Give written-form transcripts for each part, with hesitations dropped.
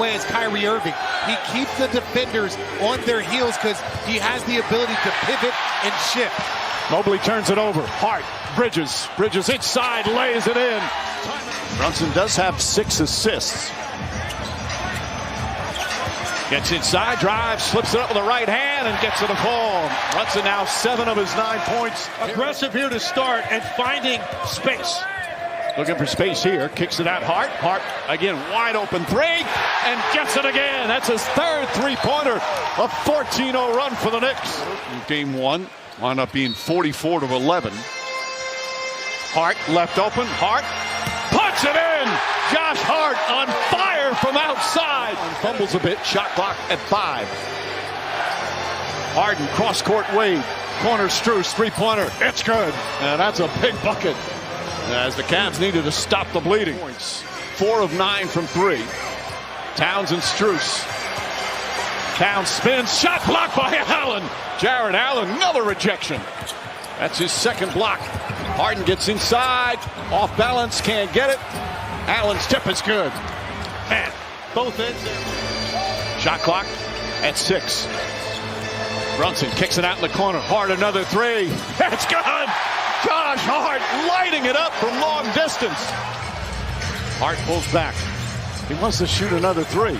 way as Kyrie Irving. He keeps the defenders on their heels because he has the ability to pivot and shift. Mobley turns it over. Hart, Bridges inside, lays it in. Brunson does have 6 assists. Gets inside, drives, slips it up with the right hand, and gets it to fall. Brunson now 7 of his 9 points. Aggressive here to start and finding space. Looking for space here, kicks it out. Hart again, wide open 3, and gets it again. That's his 3rd three-pointer. A 14-0 run for the Knicks. Game 1 wound up being 44-11. Hart left open. Hart puts it in. Josh Hart on fire from outside. Fumbles a bit. Shot clock at 5. Harden cross-court Wade. Corner Strus, three-pointer. It's good. And that's a big bucket. As the Cavs needed to stop the bleeding. 4 of 9 from 3. Towns and Strus. Towns spins. Shot blocked by Allen. Jared Allen, another rejection. That's his 2nd block. Harden gets inside. Off balance. Can't get it. Allen's tip is good. Man, both ends there. Shot clock at 6. Brunson kicks it out in the corner. Hart another 3. It's good. Josh Hart lighting it up from long distance. Hart pulls back. He wants to shoot another 3.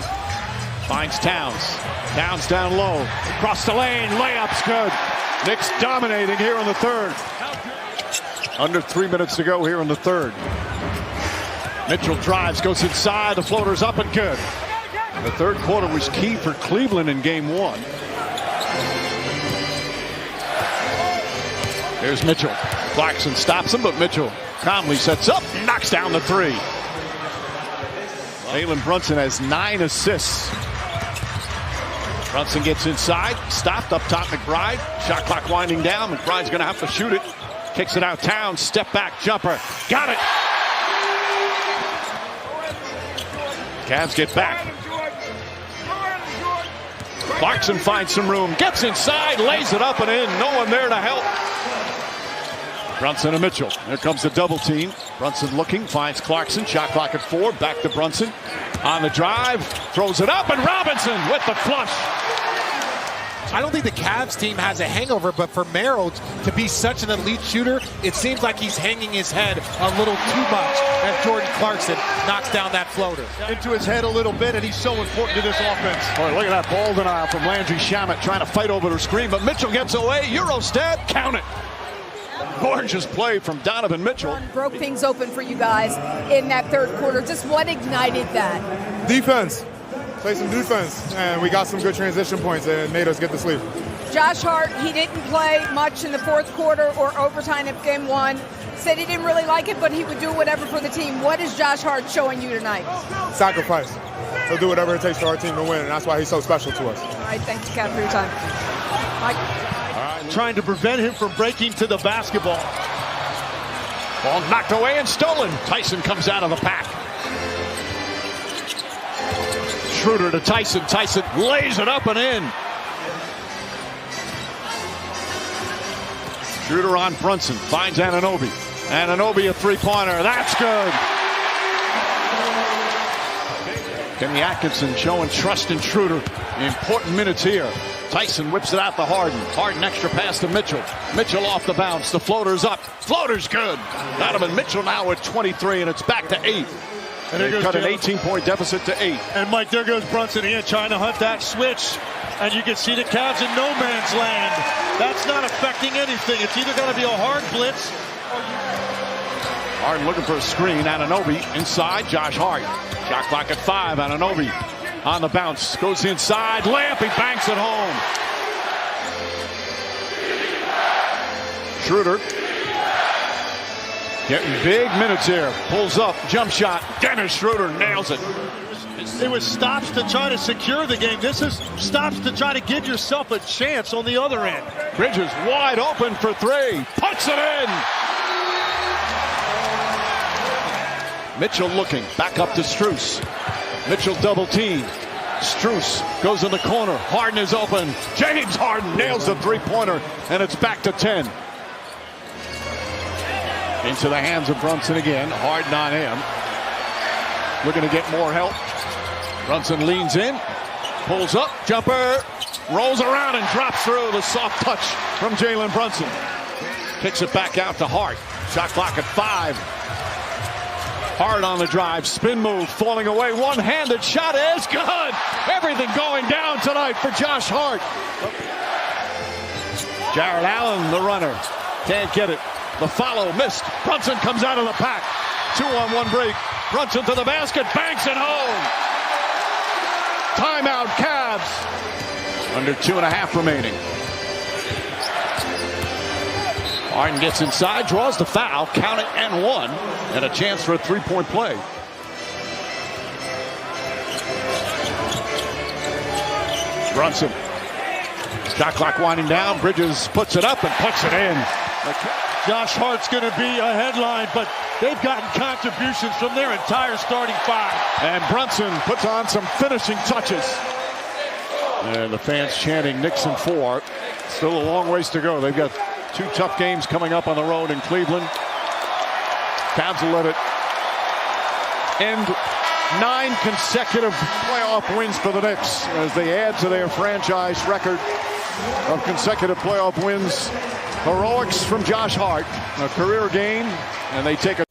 Finds Towns. Towns down low. Across the lane. Layup's good. Knicks dominating here in the 3rd. Under 3 minutes to go here in the 3rd. Mitchell drives, goes inside. The floater's up and good. The 3rd quarter was key for Cleveland in game 1. There's Mitchell. Clarkson stops him, but Mitchell calmly sets up, knocks down the 3. Jalen Brunson has 9 assists. Brunson gets inside, stopped up top McBride. Shot clock winding down. McBride's going to have to shoot it. Kicks it out. Towns, step back jumper. Got it. Cavs get back. Clarkson finds some room, gets inside, lays it up and in. No one there to help. Brunson and Mitchell. There comes the double team. Brunson looking, finds Clarkson. Shot clock at 4. Back to Brunson. On the drive, throws it up, and Robinson with the flush. I don't think the Cavs team has a hangover, but for Merrill to be such an elite shooter, it seems like he's hanging his head a little too much as Jordan Clarkson knocks down that floater. Into his head a little bit, and he's so important to this offense. Boy, look at that ball denial from Landry Shamet trying to fight over the screen, but Mitchell gets away. Eurostep, count it. Gorgeous play from Donovan Mitchell. Broke things open for you guys in that 3rd quarter. Just what ignited that? Defense. Play some defense, and we got some good transition points and made us get the sleep. Josh Hart, he didn't play much in the 4th quarter or overtime of game 1. Said he didn't really like it, but he would do whatever for the team. What is Josh Hart showing you tonight? Sacrifice. He'll do whatever it takes for our team to win, and that's why he's so special to us. All right, thanks, Kat, for your time. Mike. Trying to prevent him from breaking to the basketball. Ball knocked away and stolen. Tyson comes out of the pack. Schroeder to Tyson. Tyson lays it up and in. Schroeder on Brunson. Finds Anunoby. Anunoby a 3-pointer. That's good. Kenny Atkinson showing trust in Schroeder. Important minutes here. Tyson whips it out to Harden. Harden extra pass to Mitchell. Mitchell off the bounce. The floater's up. Floater's good. Donovan Mitchell now with 23, and it's back to 8. And they cut an 18-point deficit to 8. And Mike, there goes Brunson again trying to hunt that switch. And you can see the Cavs in no man's land. That's not affecting anything. It's either going to be a hard blitz or Harden looking for a screen. Anunoby inside. Josh Hart. Shot clock at 5. Anunoby on the bounce. Goes inside. Layup. He banks it home. Schroeder. Getting big minutes here. Pulls up. Jump shot. Dennis Schroeder nails it. It was stops to try to secure the game. This is stops to try to give yourself a chance on the other end. Bridges wide open for 3. Puts it in. Mitchell looking. Back up to Strus. Mitchell double team. Strus goes in the corner. Harden is open. James Harden nails the 3-pointer. And it's back to 10. Into the hands of Brunson again. Harden on him. Looking to get more help. Brunson leans in, pulls up, jumper, rolls around and drops through. The soft touch from Jalen Brunson. Kicks it back out to Hart. Shot clock at 5. Hart on the drive, spin move, falling away. One-handed shot is good. Everything going down tonight for Josh Hart. Jared Allen, the runner, can't get it. The follow missed. Brunson comes out of the pack. 2-on-1 break. Brunson to the basket, banks it home. Timeout, Cavs. Under 2.5 remaining. Harden gets inside, draws the foul, count it and 1, and a chance for a 3-point play. Brunson. Shot clock winding down. Bridges puts it up and puts it in. Josh Hart's going to be a headline, but they've gotten contributions from their entire starting 5. And Brunson puts on some finishing touches. And the fans chanting Nixon 4. Still a long ways to go. They've got 2 tough games coming up on the road in Cleveland. Cavs will let it end 9 consecutive playoff wins for the Knicks as they add to their franchise record of consecutive playoff wins. Heroics from Josh Hart, a career game, and they take 5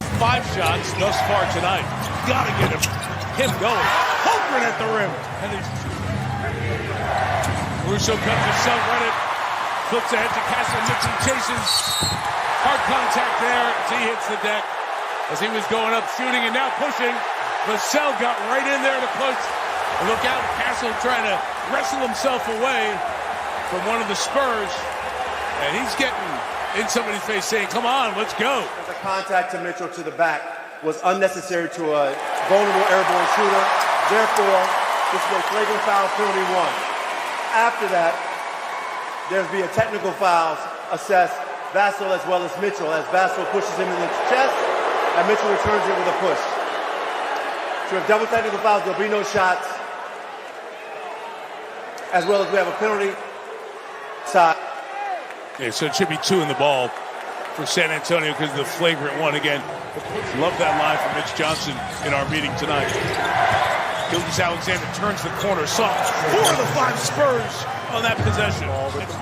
shots thus far tonight. Gotta get him going. Holmgren at the rim. And Caruso comes to Sell, run it. Flips ahead to Castle. Nixon chases. Hard contact there as he hits the deck. As he was going up, shooting, and now pushing. Vassell got right in there to push. And look out, Castle trying to wrestle himself away from one of the Spurs. And he's getting in somebody's face saying, come on, let's go. The contact to Mitchell to the back was unnecessary to a vulnerable airborne shooter. Therefore, this is a flagrant foul, penalty 1. After that, there's be a technical foul assessed, Vassell as well as Mitchell, as Vassell pushes him in the chest and Mitchell returns it with a push. So we have double technical fouls, there'll be no shots, as well as we have a penalty side. Yeah, so it should be 2 in the ball for San Antonio because of the flagrant one again. Love that line from Mitch Johnson in our meeting tonight. Gilgeous-Alexander turns the corner, saw 4 of the 5 Spurs on that possession.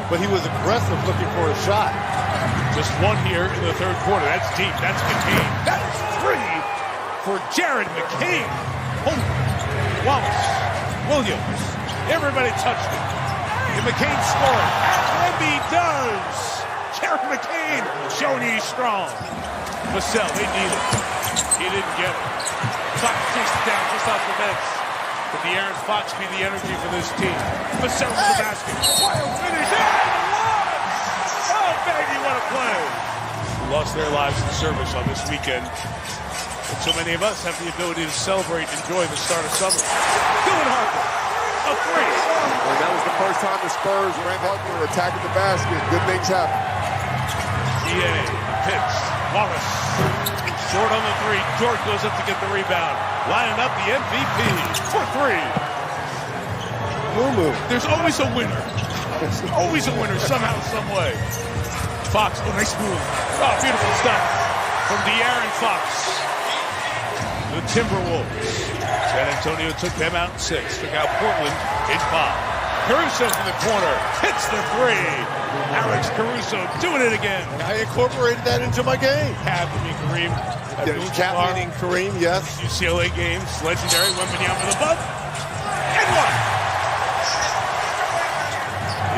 But he was aggressive looking for a shot. Just 1 here in the 3rd quarter. That's deep. That's McCain. That's 3 for Jared McCain. Wallace, Williams, everybody touched it. And McCain scored. And he does. Jared McCain showing he's strong. Vassell, they need it. He didn't get it. Fox chased it down just off the bench. But the Aaron Fox be the energy for this team. Vassell to the basket. Wild finish. And oh, Baggy, what a play. Lost their lives in service on this weekend. And so many of us have the ability to celebrate and enjoy the start of summer. Dylan Harper, a 3. And that was the first time the Spurs ran Harper attacking the basket. Good things happen. GA, Pitts, Wallace, short on the 3. George goes up to get the rebound. Lining up the MVP for 3. Moo-moo. There's always a winner. There's always a winner somehow, some way. Fox, oh, nice move. Oh, beautiful stuff from De'Aaron Fox. The Timberwolves. San Antonio took them out in 6. Took out Portland in 5. Caruso from the corner, hits the 3. Alex Caruso doing it again. I incorporated that into my game. Captaining Kareem. Captaining Kareem, yes. UCLA games, legendary. Wembanyama the bump. And 1.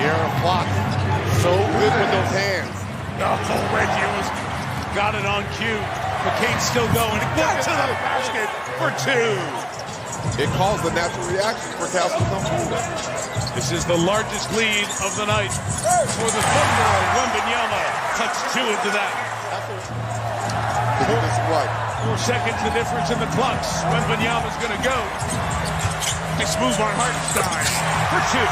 Aaron Fox, so good with those hands. Oh, Reggie was got it on cue. McCain's still going. Got to the basket for 2. It caused a natural reaction for Castle to come through. This is the largest lead of the night for the Thunder. Wembanyama cuts 2 into that. 4 seconds the difference in the clocks. Wembanyama's going to go. Nice move on Hartenstein for 2.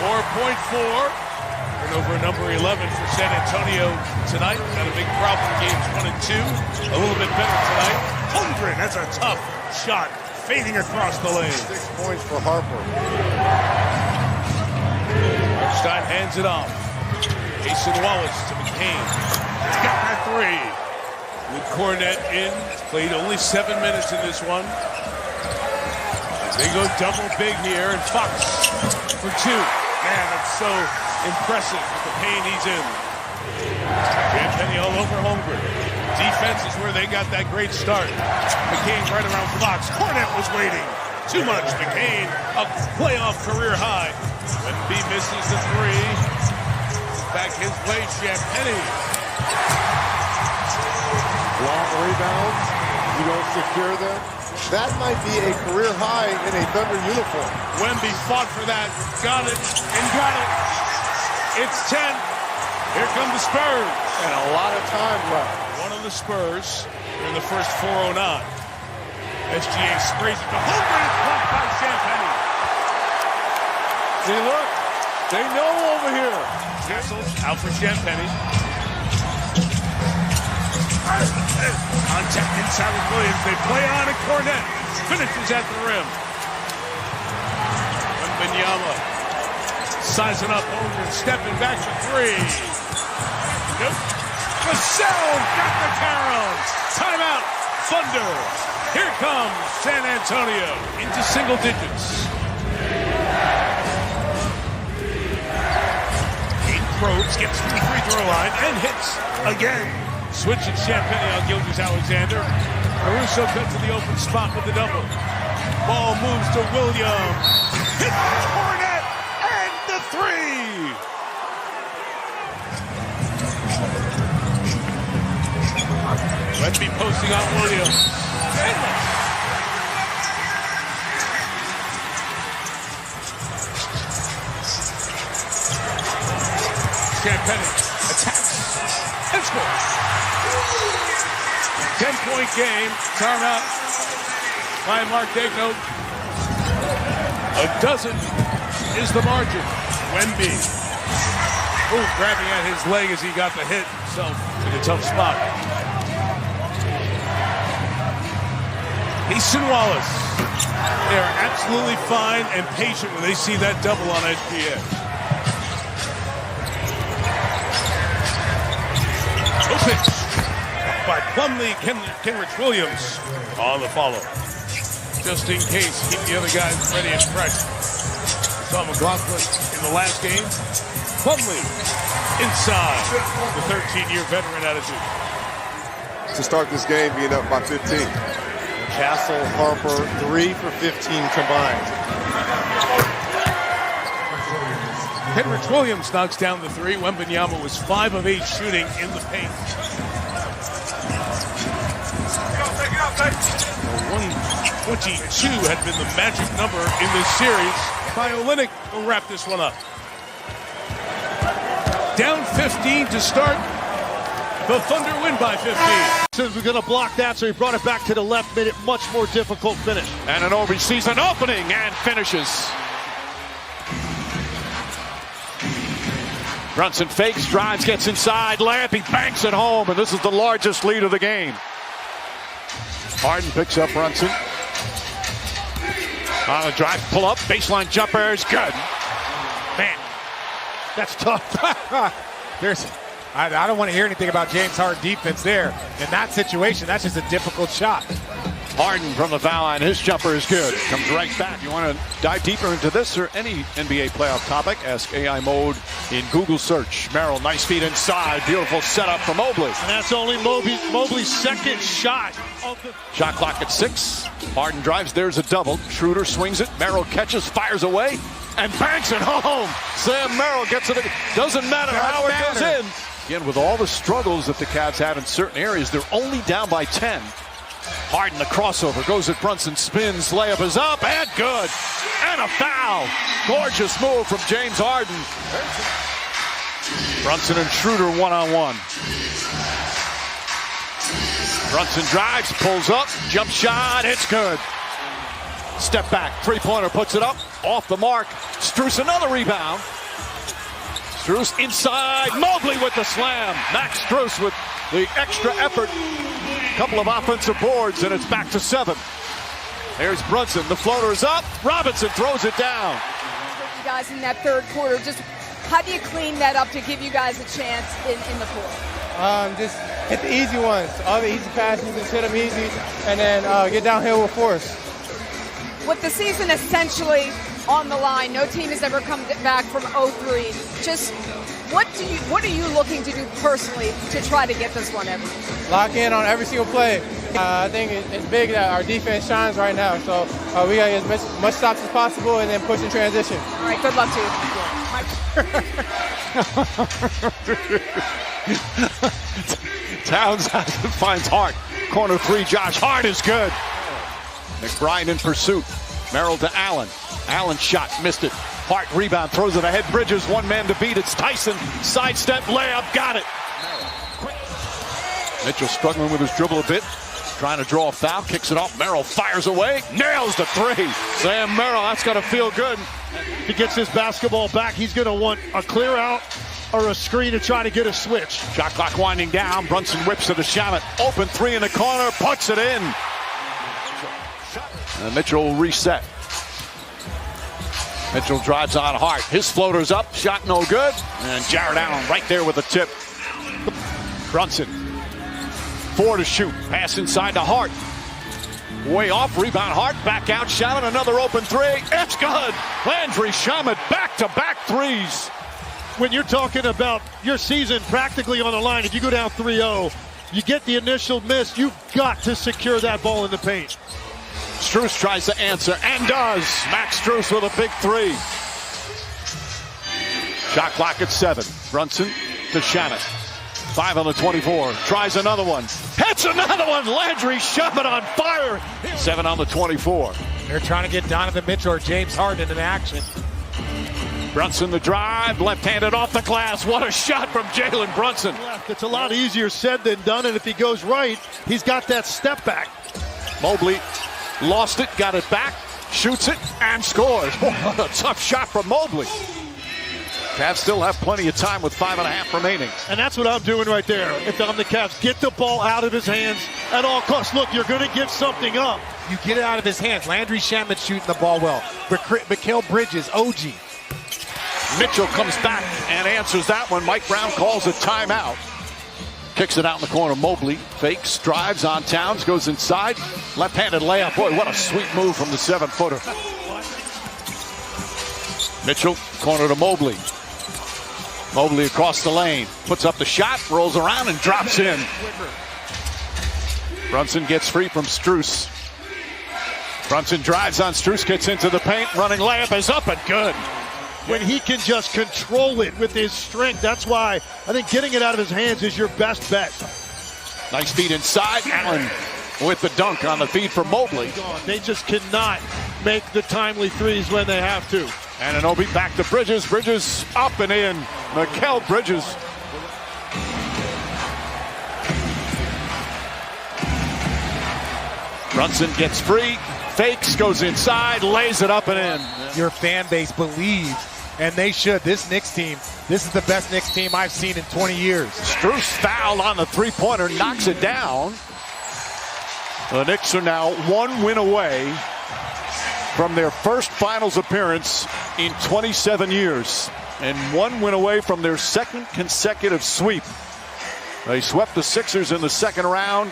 4.4. Turnover number 11 for San Antonio tonight. Got a big problem in games 1 and 2. A little bit better tonight. Holmgren, that's a tough shot. Fading across the lane. 6 points for Harper. Hartenstein hands it off. Jason Wallace to McCain. He's got that 3. With Cornette in. Played only 7 minutes in this one. They go double big here, and Fox for two. Man, that's so impressive with the pain he's in. Penny all over Holmgren. Defense is where they got that great start. McCain right around Fox. Cornette was waiting. Too much. McCain, a playoff career high. Wemby misses the three. Back his way, Penny. Long rebound. You don't secure them. That might be a career high in a Thunder uniform. Wemby fought for that. Got it and got it. It's 10. Here come the Spurs. And a lot of time left. One of the Spurs in the first 4:09. SGA sprays it to Holmgren. It's blocked by Champagny. See, look. They know over here. Jessels out for Champagny. Contact inside with Williams. They play on and Cornette finishes at the rim. Wembanyama sizing up Holmgren, stepping back for three. Nope. Vassell got the carry. Timeout. Thunder. Here comes San Antonio into single digits. Probes gets to the free throw line and hits again. Switching Champagny on Gilgeous-Alexander. Caruso cut to the open spot with the double. Ball moves to Williams. Hit Cornette and the three. Wemby posting on Williams. Champagny attacks and scores. 10-point game. Timeout by Mark Daigneault. A dozen is the margin. Wemby. Grabbing at his leg as he got the hit. Himself in a tough spot. Easton Wallace. They are absolutely fine and patient when they see that double on SGA. By Plumlee, Kenrich Williams on the follow. Just in case, keep the other guys ready and fresh. Saw McLaughlin in the last game. Plumlee inside. The 13-year veteran attitude. To start this game being up by 15. Castle, Harper, 3 for 15 combined. Kenrich Williams knocks down the three. Wembanyama was 5 of 8 shooting in the paint. 122 had been the magic number in this series. Olynyk will wrap this one up. Down 15 to start. The Thunder win by 15. Says we're going to block that, so he brought it back to the left, made it much more difficult finish. And an overseason opening and finishes. Brunson fakes, drives, gets inside, layup, he banks it home, and this is the largest lead of the game. Harden picks up Brunson. On a drive, pull up, baseline jumper is good. Man, That's tough. I don't want to hear anything about James Harden defense there. In that situation, that's just a difficult shot. Harden from the foul line, his jumper is good. Comes right back. You want to dive deeper into this or any NBA playoff topic? Ask AI Mode in Google search. Merrill, nice feet inside. Beautiful setup from Mobley. And that's only Mobley's second shot. Shot clock at 6. Harden drives. There's a double. Schroeder swings it. Merrill catches, fires away, and banks it home. Sam Merrill gets it. Doesn't matter how it goes in. Again, with all the struggles that the Cavs had in certain areas, they're only down by 10. Harden, the crossover, goes at Brunson, spins, layup is up, and good. And a foul. Gorgeous move from James Harden. Brunson and Schroeder one-on-one. Brunson drives, pulls up, jump shot, it's good. Step back, three-pointer, puts it up, off the mark. Strus another rebound. Strus inside, Mobley with the slam. Max Strus with the extra effort. Couple of offensive boards, and it's back to 7. There's Brunson, the floater is up. Robinson throws it down. You guys in that third quarter, just how do you clean that up to give you guys a chance in the fourth? Just hit the easy ones, all the easy passes, just hit them easy, and then get downhill with force. with the season essentially on the line, no team has ever come back from 0-3. Just what are you looking to do personally to try to get this one in? Lock in on every single play. I think it's big that our defense shines right now. So we got to get as much stops as possible and then push in transition. All right, good luck to you. Towns finds Hart. Corner three, Josh Hart is good. McBride in pursuit. Merrill to Allen. Allen shot, missed it. Hart rebound, throws it ahead. Bridges, one man to beat. It's Tyson. Sidestep, layup, got it. Mitchell struggling with his dribble a bit. Trying to draw a foul, kicks it off. Merrill fires away, nails the three. Sam Merrill, that's got to feel good. He gets his basketball back. He's going to want a clear out or a screen to try to get a switch. Shot clock winding down. Brunson whips it to Shamet. Open three in the corner, puts it in. And Mitchell will reset. Mitchell drives on Hart. His floater's up, shot no good. And Jared Allen right there with the tip. Brunson. 4 to shoot. Pass inside to Hart. Way off. Rebound Hart. Back out. Shamet. Another open three. It's good. Landry Shamet back-to-back threes. When you're talking about your season practically on the line, if you go down 3-0, you get the initial miss, you've got to secure that ball in the paint. Strus tries to answer and does. Max Strus with a big three. Shot clock at 7. Brunson to Shamet. 5 on the 24. Tries another one. Hits another one. Landry Shamet on fire. 7 on the 24. They're trying to get Donovan Mitchell or James Harden in action. Brunson the drive. Left-handed off the glass. What a shot from Jalen Brunson. It's a lot easier said than done, and if he goes right, he's got that step back. Mobley lost it, got it back, shoots it, and scores. What a tough shot from Mobley. Cavs still have plenty of time with 5.5 remaining. And that's what I'm doing right there. If I'm the Cavs, get the ball out of his hands at all costs. Look, you're going to give something up. You get it out of his hands. Landry Shamet shooting the ball well. Mikal Bridges, OG. Mitchell comes back and answers that one. Mike Brown calls a timeout. Kicks it out in the corner. Mobley fakes, drives on Towns, goes inside. Left-handed layup. Boy, what a sweet move from the 7-footer. Mitchell, corner to Mobley. Mobley across the lane. Puts up the shot, rolls around, and drops in. Brunson gets free from Strus. Brunson drives on Strus, gets into the paint. Running layup is up and good. When he can just control it with his strength, that's why I think getting it out of his hands is your best bet. Nice feed inside. Allen with the dunk on the feed for Mobley. They just cannot make the timely threes when they have to. Anunoby back to Bridges. Bridges up and in. Mikal Bridges. Brunson gets free. Fakes, goes inside, lays it up and in. Your fan base believes, and they should. This Knicks team, this is the best Knicks team I've seen in 20 years. Strus fouled on the three-pointer, knocks it down. The Knicks are now 1 win away from their first finals appearance in 27 years, and 1 win away from their second consecutive sweep. They swept the Sixers in the second round,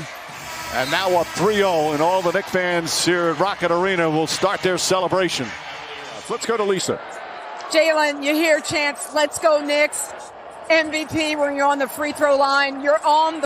and now up 3-0, and all the Knicks fans here at Rocket Arena will start their celebration. Let's go to Lisa. Jalen, you hear chants, let's go Knicks. MVP when you're on the free throw line. You're on the